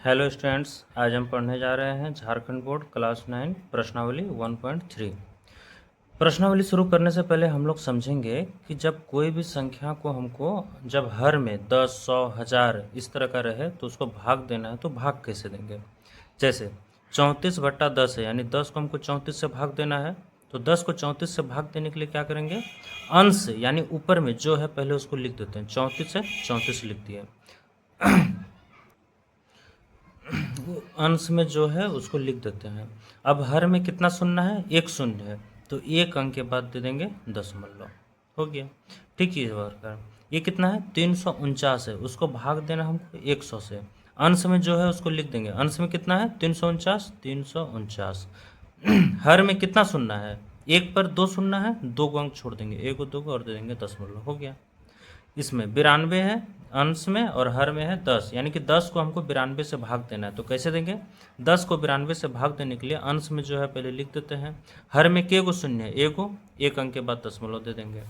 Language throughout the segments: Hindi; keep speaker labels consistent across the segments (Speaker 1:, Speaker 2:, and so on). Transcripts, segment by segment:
Speaker 1: हेलो स्टूडेंट्स, आज हम पढ़ने जा रहे हैं झारखंड बोर्ड क्लास 9 प्रश्नावली 1.3। प्रश्नावली शुरू करने से पहले हम लोग समझेंगे कि जब कोई भी संख्या को हमको जब हर में 10, 100, 1000 इस तरह का रहे तो उसको भाग देना है, तो भाग कैसे देंगे। जैसे 34/10 है, यानी 10 को हमको 34 से भाग देना है। तो 10 को 34 से भाग देने के लिए क्या करेंगे, अंश यानी ऊपर में जो है पहले उसको लिख देते हैं। 34 से 34 लिख दिए, अंश में जो है उसको लिख देते हैं। अब हर में कितना शून्य है, एक शून्य है, तो एक अंक के बाद दे देंगे दशमलव। हो गया। ठीक है बार, ये कितना है 349 है, उसको भाग देना हमको 100 से। अंश में जो है उसको लिख देंगे, अंश में कितना है 349, 349। हर में कितना शून्य है, एक पर दो शून्य है, दो को अंक छोड़ देंगे, एक को दो को और दे देंगे दशमलव। हो गया। इसमें 92 है अंश में और हर में है 10, यानी कि 10 को हमको 92 से भाग देना है। तो कैसे देंगे, 10 को 92 से भाग देने के लिए अंश में जो है पहले लिख देते हैं। हर में के गो शून्य है, एक अंक के बाद दशमलव दे देंगे।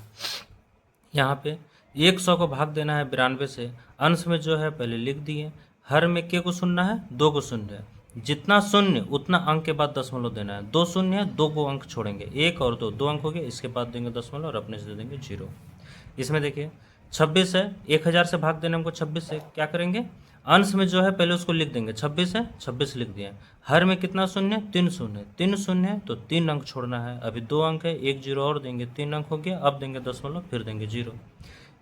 Speaker 1: यहाँ पे 100 को भाग देना है 92 से, अंश में जो है पहले लिख दिए। हर में के को शून्य है, दो को शून्य है, जितना शून्य उतना अंक के बाद दशमलव देना है। दो शून्य है, दो को अंक छोड़ेंगे, एक और दो, दो अंक हो गए, इसके बाद देंगे दशमलव और अपने से दे देंगे 0। इसमें देखिए 26 है, 1000 से भाग देना हमको 26 से, क्या करेंगे, अंश में जो है पहले उसको लिख देंगे, 26 है 26 लिख दिए। हर में कितना शून्य, 3 शून्य, 3 शून्य है तो 3 अंक छोड़ना है। अभी 2 अंक है, एक 0 और देंगे, 3 अंक हो गया। अब देंगे दशमलव, फिर देंगे 0।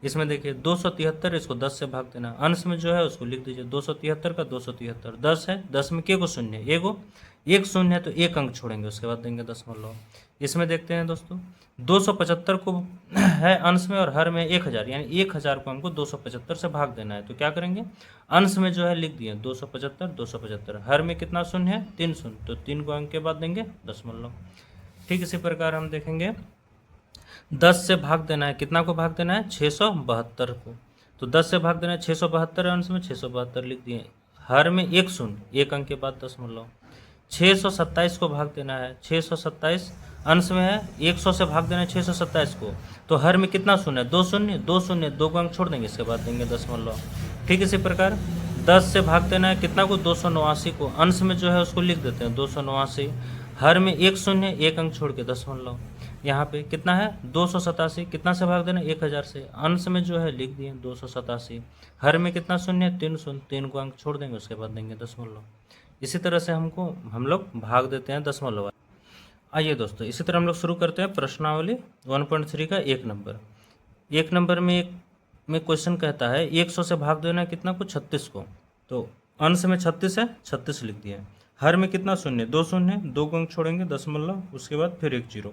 Speaker 1: इसमें देखिए 273, इसको 10 से भाग देना, अंश में जो है उसको लिख दीजिए 273 का 273। 10 है, 10 में के को शून्य है, एक शून्य है तो एक अंक छोड़ेंगे, उसके बाद देंगे दशमलव। इसमें देखते हैं दोस्तों 275 को है अंश में और हर में 1000, यानी 1000 को हमको 275 से भाग देना है। तो क्या करेंगे, अंश में जो है लिख दिए 275, 275। हर में कितना शून्य है, 3 शून्य, तो 3 को अंक के बाद देंगे दशमलव। ठीक इसी प्रकार हम देखेंगे 10 से भाग देना है, कितना को भाग देना है, 672 को। तो 10 से भाग देना है 672, अंश में 672 लिख दिए। हर में एक शून्य, एक अंक के बाद दशमलव। 627 को भाग देना है, 627 अंश में है, 100 से भाग देना है 627 को। तो हर में कितना शून्य है, दो शून्य, दो शून्य, दो को अंक छोड़ देंगे, इसके बाद देंगे दशमलव। ठीक इसी प्रकार 10 से भाग देना है कितना को, 289 को। अंश में जो है उसको लिख देते हैं 289। हर में एक शून्य, एक अंक छोड़ के दशमलव। यहाँ पे कितना है 287, कितना से भाग देना, 1000 से। अंश में जो है लिख दिए 287। हर में कितना शून्य है, 3 शून्य, 3 को अंक छोड़ देंगे, उसके बाद देंगे दशमलव। इसी तरह से हम लोग भाग देते हैं दशमलव। आइए दोस्तों, इसी तरह हम लोग शुरू करते हैं प्रश्नावली 1.3 का 1 नंबर। 1 नंबर में क्वेश्चन कहता है 100 से भाग देना है कितना को, 36 को। तो अंश में 36 है, 36 लिख दिया। हर में कितना शून्य, दो शून्य, दो को अंक छोड़ेंगे दशमलव, उसके बाद फिर एक 0।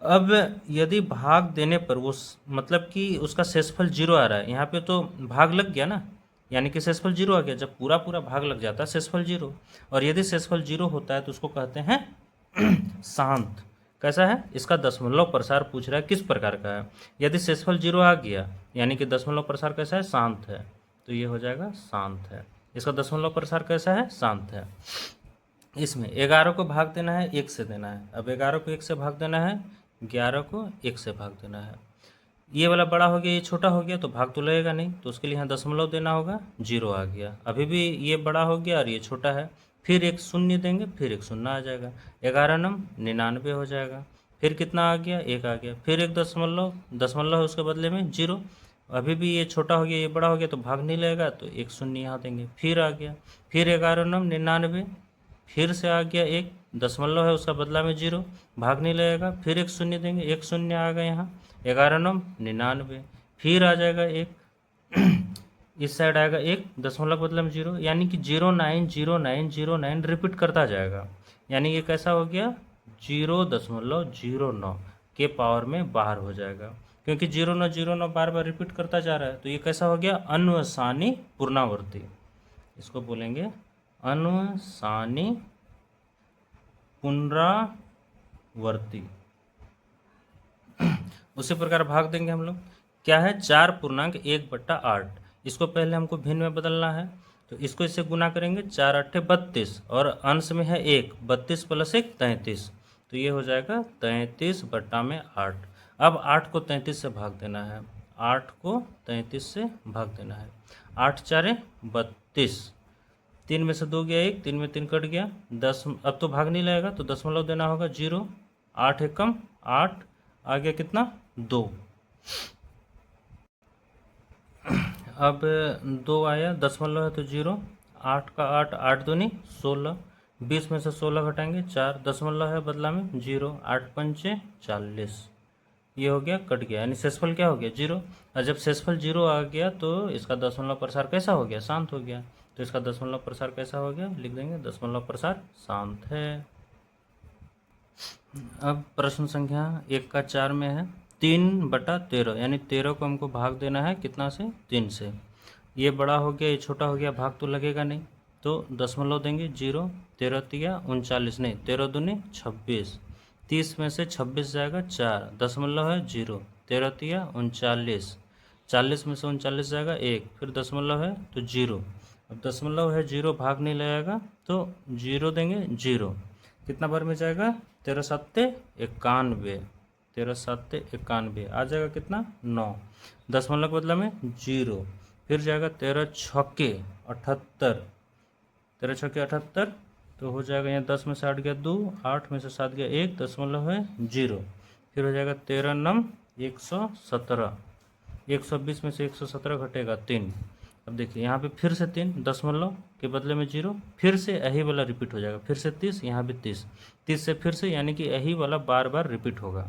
Speaker 1: अब यदि भाग देने पर वो मतलब कि उसका शेषफल 0 आ रहा है, यहाँ पे तो भाग लग गया ना, यानी कि शेषफल 0 आ गया। जब पूरा पूरा भाग लग जाता है शेषफल 0, और यदि शेषफल 0 होता है तो उसको कहते हैं शांत। कैसा है, इसका दशमलव प्रसार पूछ रहा है किस प्रकार का है। यदि शेषफल 0 आ गया यानी कि दशमलव प्रसार कैसा है, शांत है, तो ये हो जाएगा शांत है। इसका दशमलव प्रसार कैसा है, शांत है। इसमें 11 को भाग देना है 1 से देना है। अब 11 को 1 से भाग देना है, 11 को 1 से भाग देना है। ये वाला बड़ा हो गया, ये छोटा हो गया, तो भाग तो लगेगा नहीं, तो उसके लिए यहाँ दशमलव देना होगा, 0 आ गया। अभी भी ये बड़ा हो गया और ये छोटा है, फिर एक शून्य देंगे, फिर एक शून्य आ जाएगा, 11 नम 99 हो जाएगा। फिर कितना आ गया, 1 आ गया, फिर एक दशमलव, दशमलव है उसके बदले में 0। अभी भी ये छोटा हो गया, ये बड़ा हो गया, तो भाग नहीं लगेगा, तो एक शून्य यहाँ देंगे, फिर आ गया, फिर 11 नम 99, फिर से आ गया, एक दशमलव है उसका बदला में 0, भाग नहीं लगेगा, फिर एक शून्य देंगे, एक शून्य आ गया यहाँ, 11 नम 99, फिर आ जाएगा एक, इस साइड आएगा एक, दशमलव के बदले में 0, यानी कि 090909 रिपीट करता जाएगा। यानी ये कैसा हो गया, 0.09 के पावर में बाहर हो जाएगा, क्योंकि 0909 बार बार रिपीट करता जा रहा है। तो ये कैसा हो गया, अन्वसानी पूर्णावर्ती। इसको बोलेंगे अन्वसानी पुनरावर्ती। उसी प्रकार भाग देंगे हम लोग, क्या है 4.1/8। इसको पहले हमको भिन्न में बदलना है, तो इसको इससे गुना करेंगे, 4 8 32, और अंश में है 1, 32 + 1 33, तो ये हो जाएगा 33/8। अब 8 को 33 से भाग देना है, 8 को 33 से भाग देना है, 8 4 32, 3 में से 2 गया 1, 3 में 3 कट गया 10। अब तो भाग नहीं लगेगा तो दशमलव देना होगा 0। 8 एकम 8, आ गया कितना 2। अब 2 आया, दशमलव है तो 0। 8 का 8, 8 दूनी 16। 20 में से 16 घटाएंगे 4, दशमलव है बदला में 0। 8 पंचे 40, ये हो गया कट गया, यानी शेषफल क्या हो गया 0। और जब शेषफल 0 आ गया तो इसका दशमलव प्रसार कैसा हो गया, शांत हो गया। तो इसका दशमलव प्रसार कैसा हो गया, लिख देंगे दशमलव प्रसार शांत है। अब प्रश्न संख्या 1 का 4 में है 3/13, यानी 13 को हमको भाग देना है कितना से, 3 से। ये बड़ा हो गया, ये छोटा हो गया, भाग तो लगेगा नहीं, तो दशमलव देंगे 0। 13 तिया 39, नहीं 13 दूनी 26। 30 में से 26 जाएगा 4, दशमलव है 0। 13 तिया 39, 40 में से 39 जाएगा 1, फिर दशमलव है तो 0। अब दशमलव है 0, भाग नहीं लगेगा तो 0 देंगे 0। कितना बार में जाएगा, 13 सत्ते 91, 13 सत्ते 91 आ जाएगा कितना 9। दशमलव के बदला में 0, फिर जाएगा 13 छक्के 78, 13 छक्के 78, तो हो जाएगा यहाँ 10 में से 8 गया 2, 8 में से 7 गया 1, दशमलव है 0। फिर हो जाएगा 13 नम 117, 120 में से 117 घटेगा 3। अब देखिए यहाँ पे फिर से 3, दशमलव के बदले में 0, फिर से यही वाला रिपीट हो जाएगा, फिर से 30, यहाँ भी 30, 30 से फिर से, यानी कि यही वाला बार बार रिपीट होगा।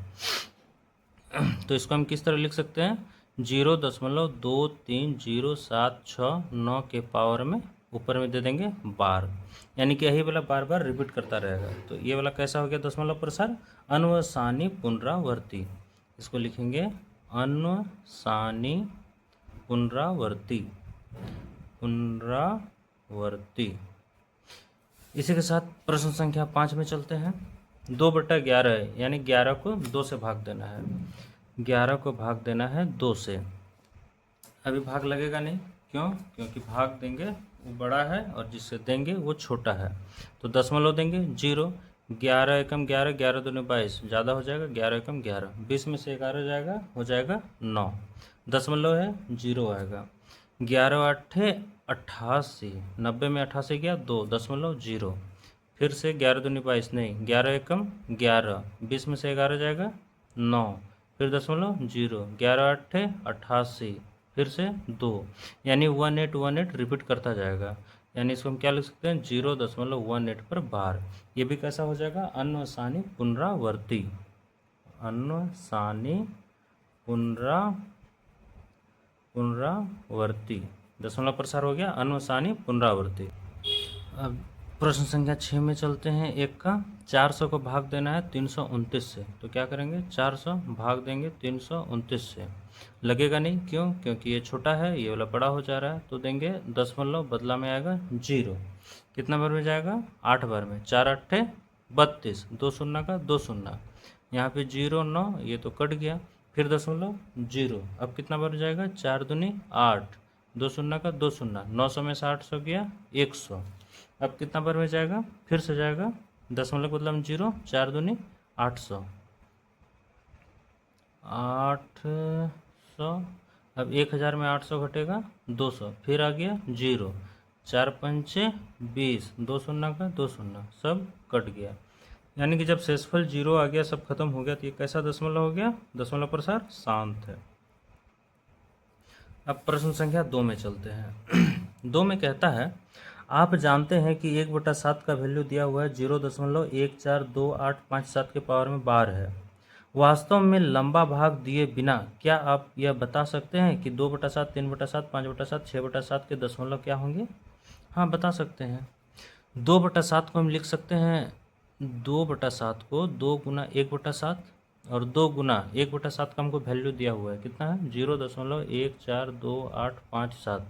Speaker 1: तो इसको हम किस तरह लिख सकते हैं, 0.230769 के पावर में ऊपर में दे देंगे बार, यानी कि यही वाला बार बार रिपीट करता रहेगा। तो ये वाला कैसा हो गया दशमलव प्रसार, अन्वसानी पुनरावर्ती। इसको लिखेंगे अन्वसानी पुनरावर्ती, पुनरावर्ती। इसी के साथ प्रश्न संख्या 5 में चलते हैं। 2/11 है, यानी 11 को 2 से भाग देना है, 11 को भाग देना है 2 से। अभी भाग लगेगा नहीं, क्यों, क्योंकि भाग देंगे वो बड़ा है और जिससे देंगे वो छोटा है। तो दशमलव देंगे 0। 11 एकम 11, 11 दूनी 22, ज़्यादा हो जाएगा 11 एकम 11, 20 में से 11 जाएगा, हो जाएगा 9। दशमलव है 0 आएगा। 11 8 88, 90 में 88 गया 2, दशमलव 0। फिर से 11 दूनी 22, नहीं 11 एकम 11, 20 में से 11 जाएगा 9, फिर दशमलव 0। 11 8 88, फिर से 2, यानी 1818 रिपीट करता जाएगा, यानी इसको हम क्या लिख सकते हैं 0.18 पर बार। ये भी कैसा हो जाएगा, अन्वसानी पुनरावर्ती, अन्वसानी पुनरावर्ती। दशमलव प्रसार हो गया अन्वसानी पुनरावर्ती। अब प्रश्न संख्या 6 में चलते हैं। 1 का 400 को भाग देना है 329 से, तो क्या करेंगे 400 भाग देंगे 329 से। लगेगा नहीं, क्यों, क्योंकि ये छोटा है, ये वाला बड़ा हो जा रहा है, तो देंगे दशमलव, बदला में आएगा 0। कितना बार में जाएगा 8 बार में, 4 8 32, 2 शून्य का 2 शून्य, यहाँ पे 0 9, ये तो कट गया, फिर दशमलव 0। अब कितना बार जाएगा 4 दूनी 8, 2 शून्य का 2 शून्य, 900 में से 800 गया 100। अब कितना बार में जाएगा, फिर से जाएगा, दशमलव के बदला में 0, 4 दूनी 800, 800। अब 1000 में 800 घटेगा 200, फिर आ गया 0, 4 पंचे 20, 2 शून्य का 2 शून्य, सब कट गया, यानी कि जब शेषफल 0 आ गया, सब खत्म हो गया, तो ये कैसा दशमलव हो गया, दशमलव प्रसार शांत है। अब प्रश्न संख्या 2 में चलते हैं। 2 में कहता है, आप जानते हैं कि 1/7 का वैल्यू दिया हुआ है 0.142857 के पावर में बार है। वास्तव में लंबा भाग दिए बिना क्या आप यह बता सकते हैं कि 2/7, 3/7, 5/7, 6/7 के दशमलव क्या होंगे? हाँ, बता सकते हैं। 2/7 को हम लिख सकते हैं, 2/7 को 2 गुना 1/7 और 2 गुना 1/7 का हमको वैल्यू दिया हुआ है, कितना है 0.142857,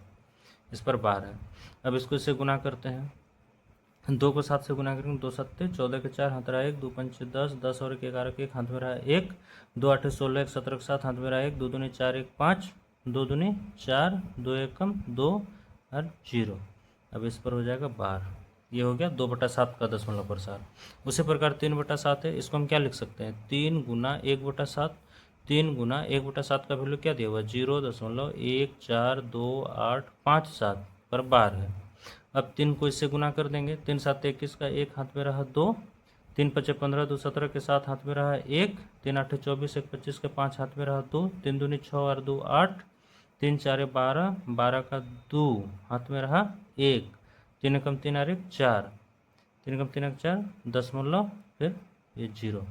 Speaker 1: इस पर बार है। अब इसको इससे गुना करते हैं, 2 को 7 से गुना करेंगे, 2 सत्ते 14 के 4, हाथ रहा 1, 2 पंचे 10, 10 और 11 के 1, हाथ में रहा 1, 2 8 16, 1 17 के 7, हाथ में रहा 1, 2 दूनी 4 1 5, 2 दूनी 4, 2 एकम 2 और 0। अब इस पर हो जाएगा बार। ये हो गया 2/7 का दशमलव प्रसार। उसी प्रकार 3/7 है, इसको हम क्या लिख सकते हैं, 3 गुना 1/7, 3 गुना 1/7 का वैल्यू क्या दिया हुआ है 0.142857 पर बार है। अब 3 को इससे गुना कर देंगे, 3 7 21 का 1 हाथ में रहा 2, 3 5 15 2 17 के 7 हाथ में रहा 1, 3 8 24 1 25 के 5 हाथ में रहा 2, 3 दूनी 6 और 2 8, 3 4 12, 12 का 2 हाथ में रहा 1, 3 एकम 3 और 1 4, 3 एकम 3 4, दशमलव फिर ये 0।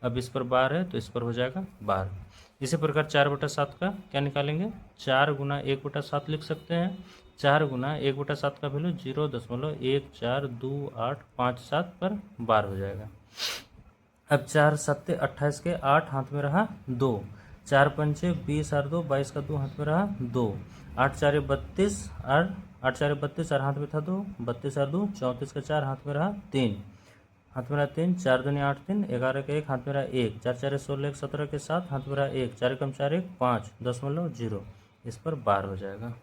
Speaker 1: अब इस पर बार है तो इस पर हो जाएगा बार। इसी प्रकार 4/7 का क्या निकालेंगे, 4 गुना 1/7 लिख सकते हैं। 4 गुना 1/7 का वैल्यू 0.142857 पर बार हो जाएगा। अब 4 7 28 के 8 हाथ में रहा 2, 4 पंचे 20 और 2 22 का 2 हाथ में रहा 2, 8 4 32 और 8 4 32 और हाथ में था 2, 32 और 2 34 का 4 हाथ में रहा 3, हाथ में रहा 3, 4 दूनी 8 3, 11 के 1 हाथ में रहा 1, 4 4 16 1 17 के 7 हाथ में रहा 1, 4 कम 4 1 5, 0.0 इस पर बार हो जाएगा।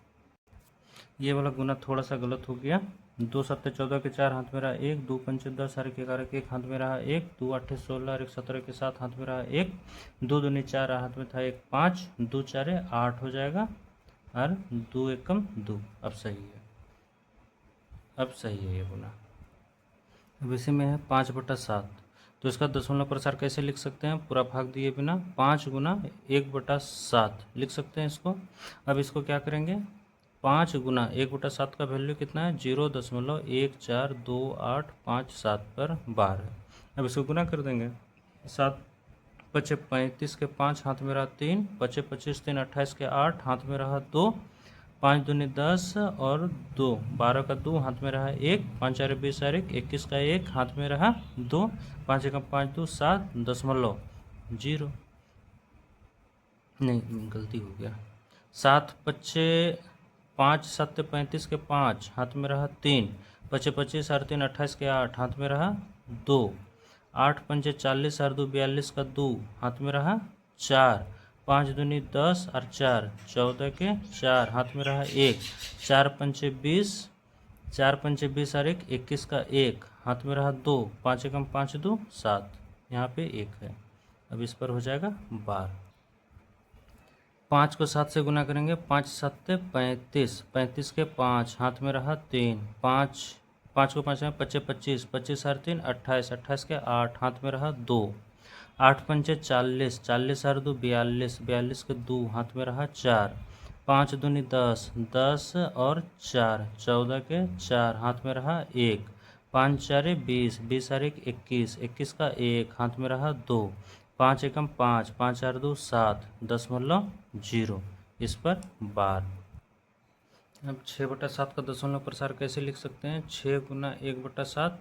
Speaker 1: ये वाला गुना थोड़ा सा गलत हो गया। 2 7 14 के 4 हाथ में रहा 1, 2 5 10 और 11 के 1 हाथ में रहा 1, 2 8 16 और 1 17 के 7 हाथ में रहा 1, 2 दूनी 4 हाथ में था 1 5, 2 4 8 हो जाएगा और 2 एकम 2। अब सही है, अब सही है ये गुना। अब इसी में है 5/7, तो इसका दशमलव प्रसार कैसे लिख सकते हैं, पूरा भाग दिए बिना 5 गुना 1/7 लिख सकते हैं इसको। अब इसको क्या करेंगे, 5 गुना 1/7 का वैल्यू कितना है 0.142857 पर बार है। अब इसको गुना कर देंगे, 7 5 35 के 5 हाथ में रहा 3, 5 25 3 28 के 8 हाथ में रहा 2, 5 दूनी 10 और 2 12 का 2 हाथ में रहा 1, 5 4 20 और 1 21 का 1 हाथ में रहा 2, 5 1 5 2 7, 0.0 नहीं गलती हो गया, 7 5 5 7 35 के 5 हाथ में रहा 3, 5 25 और 3 28 के 8 हाथ में रहा 2, 8 5 40 और 2 42 का 2 हाथ में रहा 4, 5 दूनी 10 और 4 14 के 4 हाथ में रहा 1, 4 पंचे 20, 4 पंचे 20 और 1 21 का 1 हाथ में रहा 2, 5 एकम 5 2 7, यहाँ पे 1 है। अब इस पर हो जाएगा बार। 5 को 7 से गुना करेंगे, 5 7 35, 35 के 5 हाथ में रहा 3, 5 5 को 5 में 25 25, 25 और 3 28, 28 के 8 हाथ में रहा 2, 8 पंचे 40, 40 और 2 42, 42 के 2 हाथ में रहा 4, 5 दूनी 10, 10 और 4 14 के 4 हाथ में रहा 1, 5 4 20, 20 और 1 21, 21 का 1 हाथ में रहा 2, 5 एकम 5, 5 और 2 7, 0.0 इस पर बार। अब 6/7 का दशमलव प्रसार कैसे लिख सकते हैं, 6 गुना 1/7,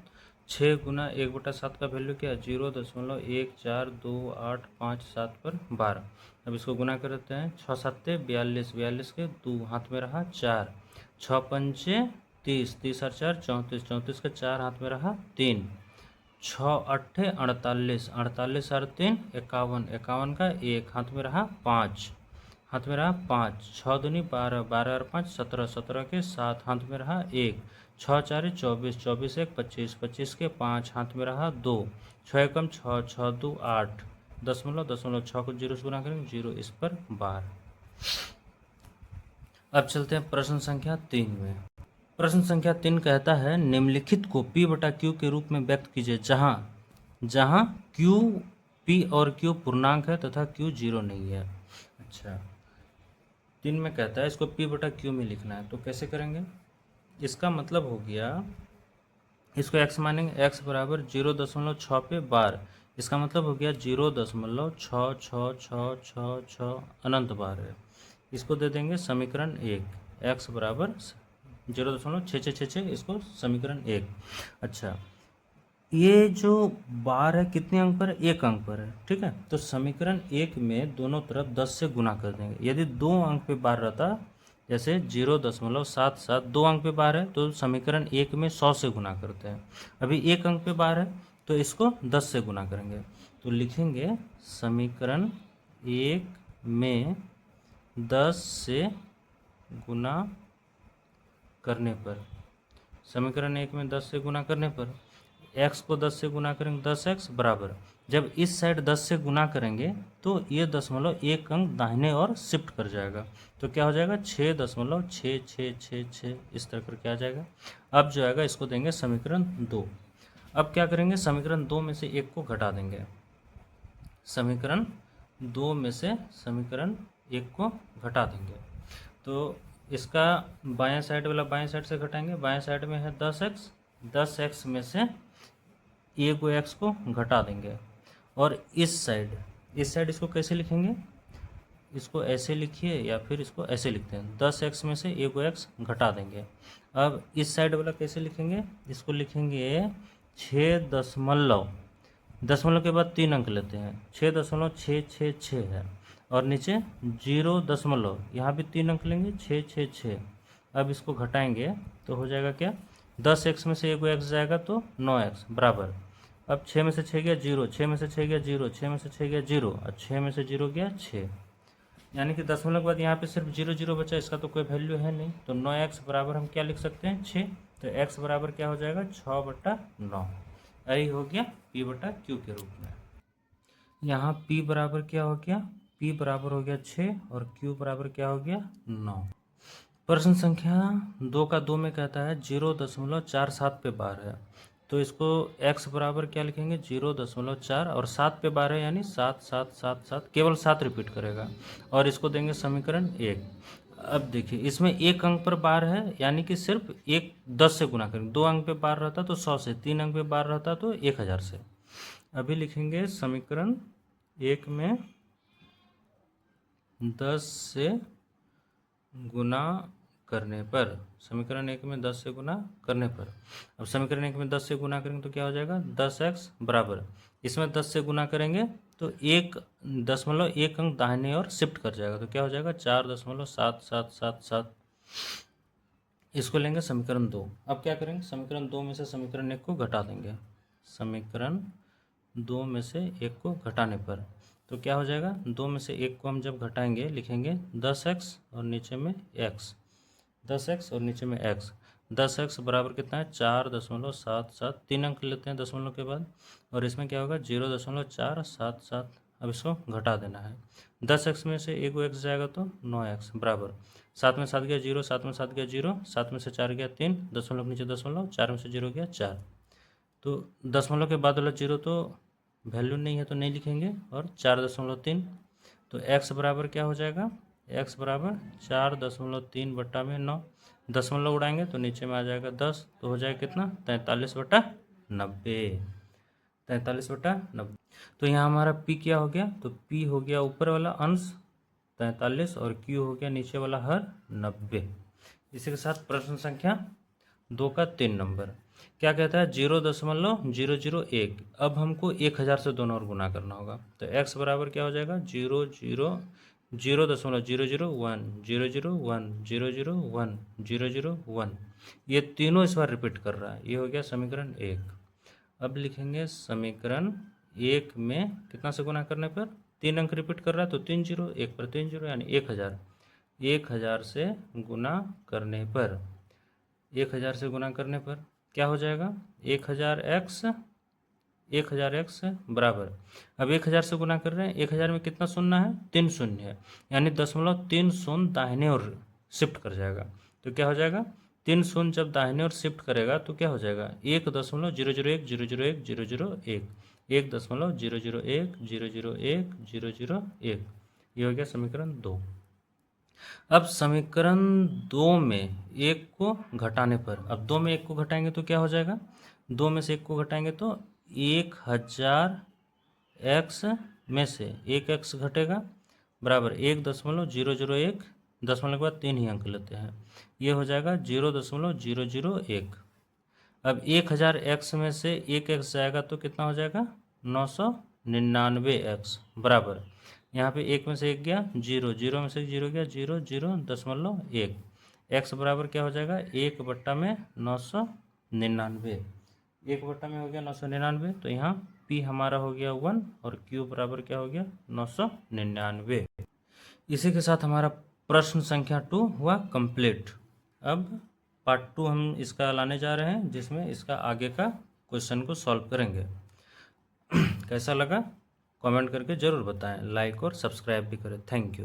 Speaker 1: 6 गुना 1/7 का वैल्यू क्या है 0.142857 पर 12। अब इसको गुना करते हैं, 6 7 42, 42 के 2 हाथ में रहा 4, 6 पंचे 30, 30 और 4 34, 34 के 4 हाथ में रहा 3, 6 8 48, 48 और 3 51, 51 का 1 हाथ में रहा 5, हाथ में रहा 5, 6 दूनी 12, 12 और 5 17, 17 के 7 हाथ में रहा 1, 6 4 24, 24 1 25, 25 के 5 हाथ में रहा 2, 6 एकम 6, 6 2 8, 6 को 0 से गुना करेंगे 0 इस पर बार। अब चलते हैं प्रश्न संख्या 3 में। प्रश्न संख्या 3 कहता है निम्नलिखित को P/Q के रूप में व्यक्त कीजिए जहां Q P और Q पूर्णांक है तथा Q 0 नहीं है। अच्छा, 3 में कहता है इसको P/Q में लिखना है, तो कैसे करेंगे, इसका मतलब हो गया इसको x मानेंगे, x बराबर 0.6 पे बार, इसका मतलब हो गया 0.666666 अनंत बार है। इसको दे देंगे समीकरण 1, x बराबर 0.6666, इसको समीकरण 1। अच्छा, ये जो बार है कितने अंक पर है, 1 अंक पर है, ठीक है। तो समीकरण 1 में दोनों तरफ 10 से गुना कर देंगे। यदि 2 अंक पे बार रहता, जैसे 0.77 2 अंक पे बार है तो समीकरण 1 में 100 से गुना करते हैं। अभी 1 अंक पे बार है तो इसको 10 से गुना करेंगे, तो लिखेंगे समीकरण 1 में 10 से गुना करने पर, समीकरण 1 में 10 से गुना करने पर x को 10 से गुना करेंगे 10x बराबर, जब इस साइड 10 से गुना करेंगे तो ये दशमलव एक अंक दाहिने और शिफ्ट कर जाएगा, तो क्या हो जाएगा 6.666 इस तरह करके आ जाएगा। अब जो आएगा इसको देंगे समीकरण 2। अब क्या करेंगे, समीकरण 2 में से एक को घटा देंगे, समीकरण 2 में से समीकरण 1 को घटा देंगे। तो इसका बाएं साइड वाला बाएं साइड से घटाएंगे, बाएं साइड में है 10x, 10x में से एक x को घटा देंगे। और इस साइड इसको कैसे लिखेंगे, इसको ऐसे लिखिए या फिर इसको ऐसे लिखते हैं, 10x में से एक x घटा देंगे। अब इस साइड वाला कैसे लिखेंगे, इसको लिखेंगे 6 दशमलव के बाद 3 अंक लेते हैं, 6.666 है, और नीचे 0 यहाँ भी 3 अंक लेंगे 666। अब इसको घटाएंगे तो हो जाएगा क्या, 10x में से एक x जाएगा तो 9x बराबर, अब 6 में से 6 गया 0, 6 में से 6 गया 0, 6 में से 6 गया 0, और 6 में से 0 गया 6, यानी कि दशमलव के बाद यहाँ पे सिर्फ 0 बचा, इसका तो कोई वैल्यू है नहीं, तो 9x बराबर हम क्या लिख सकते हैं 6, तो x बराबर क्या हो जाएगा 6/9। यही हो गया P/Q के रूप में। यहाँ P बराबर क्या हो गया, P बराबर हो गया 6 और Q बराबर क्या हो गया 9। प्रश्न संख्या 2 का 2 में कहता है 0.47 पे बार है, तो इसको x बराबर क्या लिखेंगे 0.4 और 7 पे बार है यानी 7 7 7 7, केवल 7 रिपीट करेगा, और इसको देंगे समीकरण 1। अब देखिए इसमें एक अंक पर बार है, यानी कि सिर्फ 10 से गुना करेंगे, 2 अंक पे बार रहता तो 100 से, 3 अंक पे बार रहता तो 1000 से। अभी लिखेंगे समीकरण 1 में 10 से गुना करने पर, समीकरण 1 में 10 से गुना करने पर, अब समीकरण 1 में 10 से गुना करेंगे तो क्या हो जाएगा 10x बराबर, इसमें 10 से गुना करेंगे तो 1 अंक दाहिने और शिफ्ट कर जाएगा, तो क्या हो जाएगा 4.7777। इसको लेंगे समीकरण 2। अब क्या करेंगे, समीकरण 2 में से समीकरण 1 को घटा देंगे, समीकरण 2 में से 1 को घटाने पर तो क्या हो जाएगा, 2 में से 1 को हम जब घटाएंगे लिखेंगे 10x और नीचे में x, 10x और नीचे में x, 10x बराबर कितना है 4.77, 3 अंक लेते हैं दशमलव के बाद, और इसमें क्या होगा 0.477। अब इसको घटा देना है, 10x में से एक x जाएगा तो 9x बराबर, 7 में 7 गया 0, 7 में 7 गया 0, 7 में से 4 गया 3, दशमलव नीचे दशमलव, 4 में से 0 गया 4, तो दशमलव के बाद वाला 0 तो वैल्यू नहीं है तो नहीं लिखेंगे, और 4.3, तो x बराबर क्या हो जाएगा, x बराबर 4.3/9, दशमलव उड़ाएंगे तो नीचे में आ जाएगा 10, तो हो जाएगा कितना 43/90, 43/90। तो यहाँ हमारा P क्या हो गया, तो P हो गया ऊपर वाला अंश 43 और Q हो गया नीचे वाला हर 90। इसी के साथ प्रश्न संख्या 2 का 3 नंबर क्या कहता है 0.001, अब हमको 1000 से दोनों और गुना करना होगा, तो x बराबर क्या हो जाएगा 0.001 001 001 001, ये तीनों इस बार रिपीट कर रहा है, ये हो गया समीकरण 1। अब लिखेंगे समीकरण 1 में कितना से गुना करने पर, 3 अंक रिपीट कर रहा है तो 3 0, 1 पर 3 0 यानी 1000, 1000 से गुना करने पर, 1000 से गुना करने पर क्या हो जाएगा 1000x बराबर, अब 1000 से गुना कर रहे हैं, 1000 में कितना शून्य है 3 शून्य है, यानी 0.3 शून्य दाहिने और शिफ्ट कर जाएगा, तो क्या हो जाएगा 3 शून्य जब दाहिने और शिफ्ट करेगा तो क्या हो जाएगा 1.001 001 001 001 1.001 001 001, ये हो गया समीकरण 2। अब समीकरण 2 में 1 को घटाने पर, अब 2 में 1 को घटाएंगे तो क्या हो जाएगा, 2 में से 1 को घटाएंगे तो 1000x में से 1x घटेगा बराबर 1.001, दशमलव के बाद 3 ही अंक लेते हैं, ये हो जाएगा 0.001। अब 1000x में से 1x जाएगा तो कितना हो जाएगा 999x बराबर, यहाँ पे 1 में से 1 गया 0, 0 में से 0 गया 0 0.1, x बराबर क्या हो जाएगा 1/999, 1 में हो गया 999, तो यहाँ P हमारा हो गया 1 और Q बराबर क्या हो गया 999। इसी के साथ हमारा प्रश्न संख्या 2 हुआ कंप्लीट। अब पार्ट 2 हम इसका लाने जा रहे हैं, जिसमें इसका आगे का क्वेश्चन को सॉल्व करेंगे। कैसा लगा कमेंट करके ज़रूर बताएं, लाइक और सब्सक्राइब भी करें। Thank you.